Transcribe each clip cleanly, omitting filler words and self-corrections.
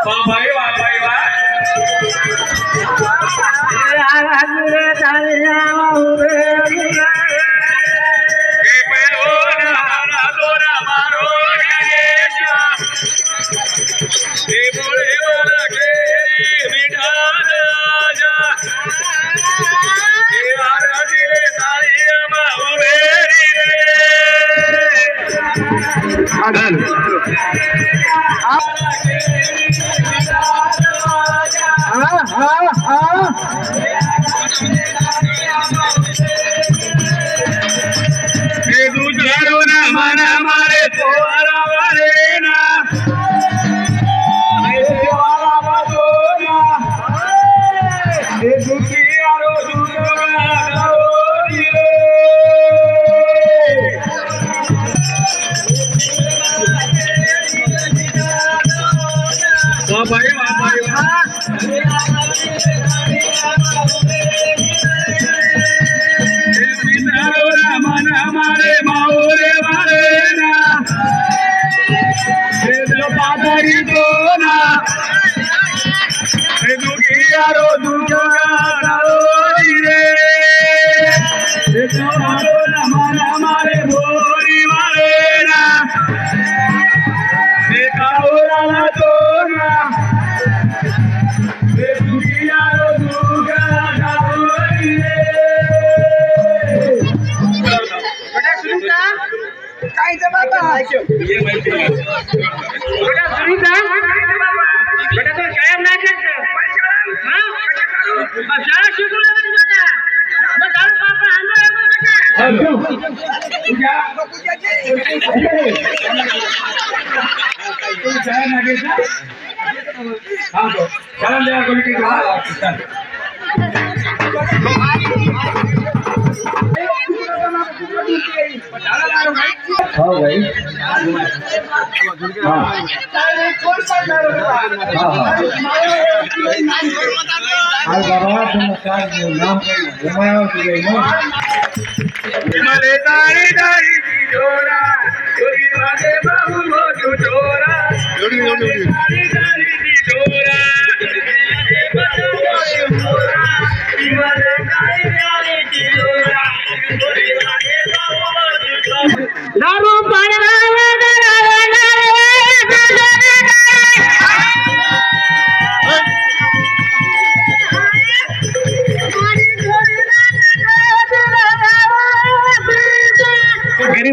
वाह भाई वाह भाई वाह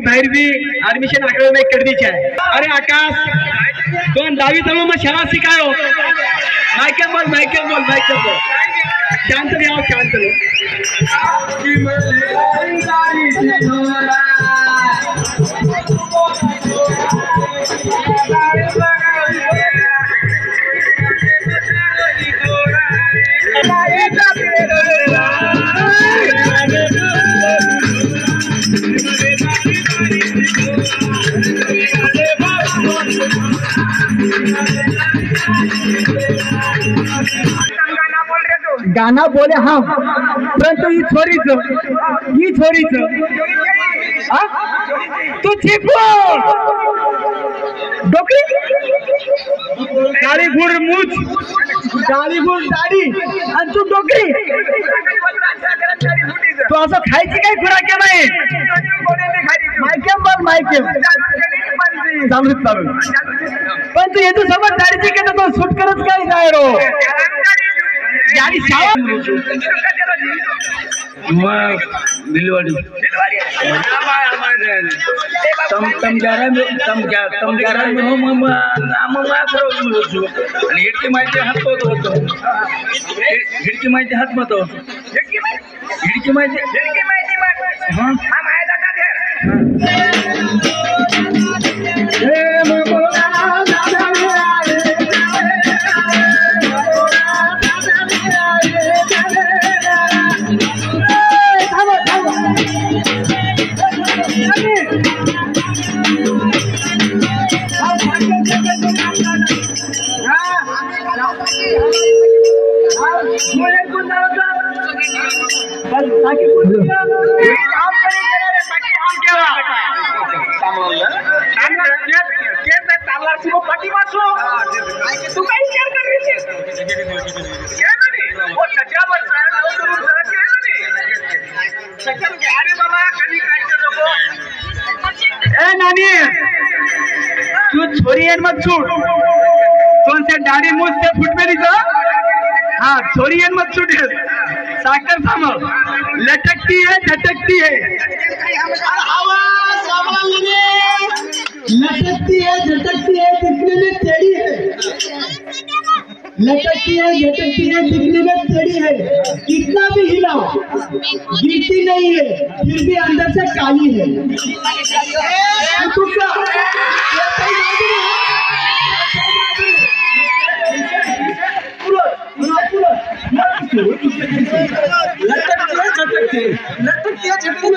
बाहेर भी ऍडमिशन आकडे में कर दीजिए। अरे आकाश तो दावी तब मैं शाळा शिकायो माइके बोल शांत नहीं आओ शांत लो गाना बोले हाँ परंतु ही छोरीच तू छिपो डोकरी काळी गुड मूछ काळी गुड दाढी आणि तू डोकरी तू असं खायची काही खुराक नाही मायकेम चालू पण तू येतो समज दाढीची की तो सूट करत काय जाय रो यानी शावा दिलवाड़ी तम जारा में हो नाम मात्र आणि हिडकी माहिती हात होतो हिडकी माहिती हात मत हिडकी माहिती हां हम आए दादा तू छोरी है मत छूट कौन से दाढ़ी मुझ से फुट पे नहीं हाँ छोरी है मत छूट साकर थामो लटकती है झटकती है लटकती है झटकती है दिखने में टेढ़ी है लटकती है झटकती है दिखने में टेढ़ी है कितना भी हिलाओ गिरती नहीं है फिर भी अंदर से काली है लटकती है झटकती है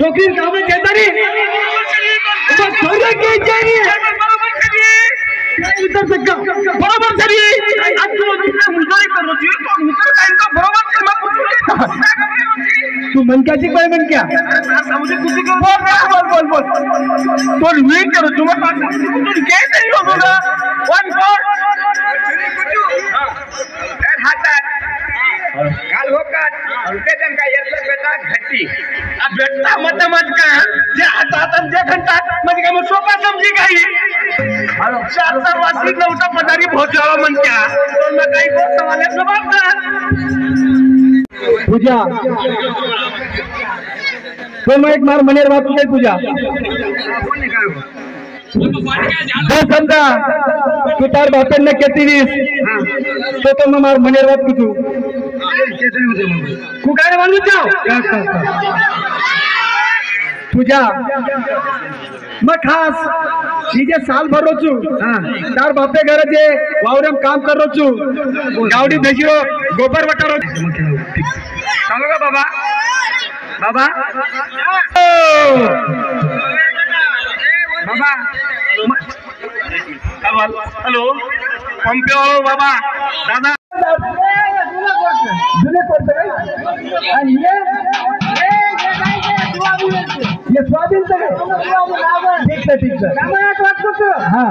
नौकरी काम में कहता नहीं बरोबर चलिए तू मन क्या चिक मन क्या बोल बोल वेट करो तुम कैसे ही होगा 1 4 काल होकर उनके जन का येतलं बेटा घट्टी भेटता मत का जे हातात जे घंटात म्हणजे काय मग सोपा समजी काही चार वाजता नव्हता पदारी पोहोचावा म्हणत्या पण मग काही गोष्टवाल्या जबाबदार पूजा तो मग एक मार मनेर बात काय पूजा समजा तू तार बापेंना केतीस तो मग मार मनेर बात तू कुकाने मानू जाओ पूजा मग खास जे साल भर रोचू तार बापे घर जे वावरम काम कर रोचू गावडी भेजियो गोबर वटारो सांगो का बाबा बाबा बाबा हेलो पंप्यो बाबा दादा ये स्वाधीन ठीक है हाँ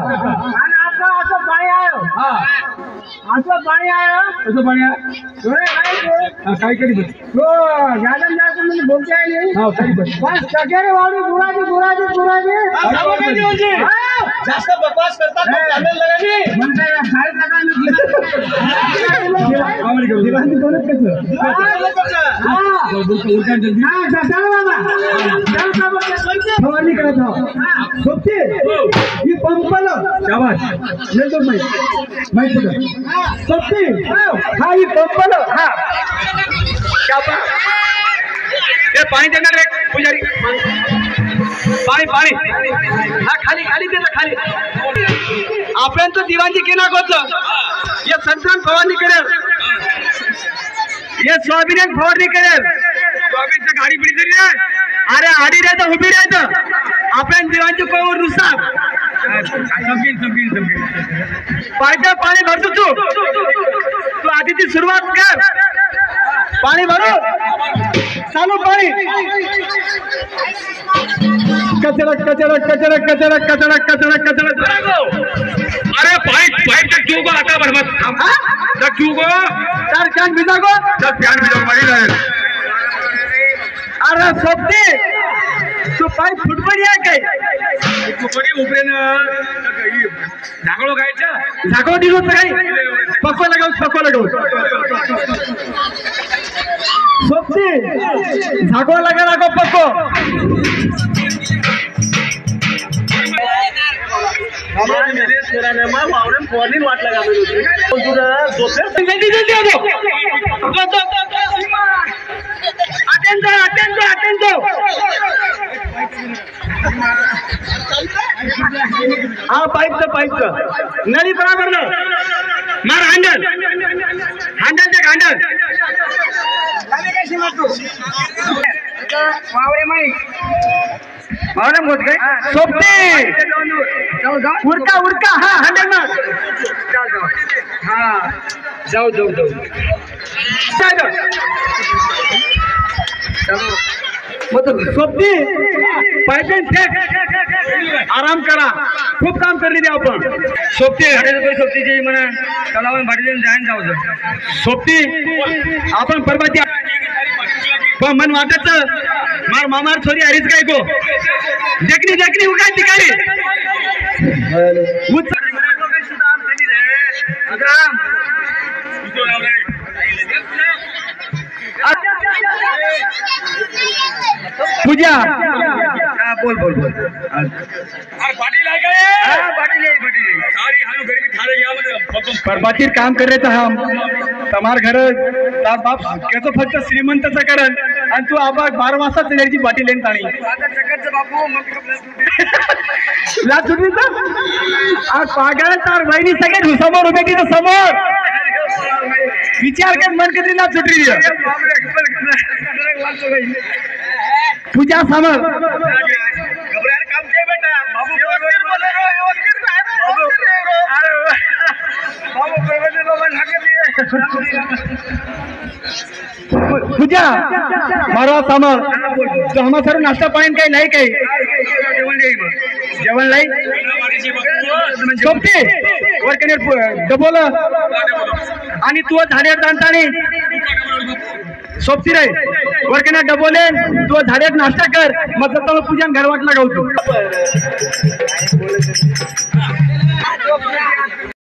असं पाणी आयो कसं पाणी काय करी गार्डन जायचं म्हणजे बोलते सगळे वावडी गुराजी जास्त बकवास करतात फवारणी करत सोबते ही पंपाला माहिती सोबते हा ही पंपाला पाणी देणार रे पुजारी पाणी हा खाली देता खाली आपण तो दिवाणजी केना गोत ये संतान फवारणी करेल ये सोयाबीन फवारणी करेल सोयाबीनची गाडी पिढी तरी नाही अरे आडी राहतं उभी राहतं आपण दिवाणजी कोवर नुसार समजेल पायच्या पाणी भरतो तू आधी ती सुरुवात कर पाणी भरो चालू पाणी कचरा अरे पाइप तक क्यों को आता बरबत तक क्यों को चार फैन भिजा को जब फैन भिजा मरी रहे अरे सोबते तो पाइप फुटपडी आहे काय फुटपडी उपरेन झाकळो गायचं झाकळो दिलो काही पक्को लगाऊ सोबते झाकळो लगा पक्को मेरे सुराने में मावरन फॉर्निंग वाट लगा दो हा पाईपचं नळी बराबर ना मार हँडल ते हँडल वावरे माई मावळे मोज काय सोपते उरका हा हँडल मार हा जाऊ सोपती पाहिजे आराम करा खूप काम करली दे आपण सोपती सोबतीची म्हणा तलावान भाटी जाईन जाऊ सोपती आपण परबाती पण मन वाटत मार मामार छोरी हरीच काय गो देखनी उगाय तिकारी पूजा बोल परबातीर काम करायचं हम तमार घर तार बाप त्याचं फक्त श्रीमंतचं करण आणि तू आबा 12 वाजता त्याची बाटी लेन ताणी लाच सुटली तर आज पागाळ तार बहिणी सगळे समोर उभे तिथं समोर विचार कर मन किती लाच सुटली पूजा समोर पूजा मारो समोर तो हम सर नाश्ता पाणी काही नाही काही जेवण नाही सोपते वर डबोल आणि तू झाडेर जाणतानी सोपती रे वर डबोले तू झाडेर नाश्ता कर मग पूजा घर वाटला गावतो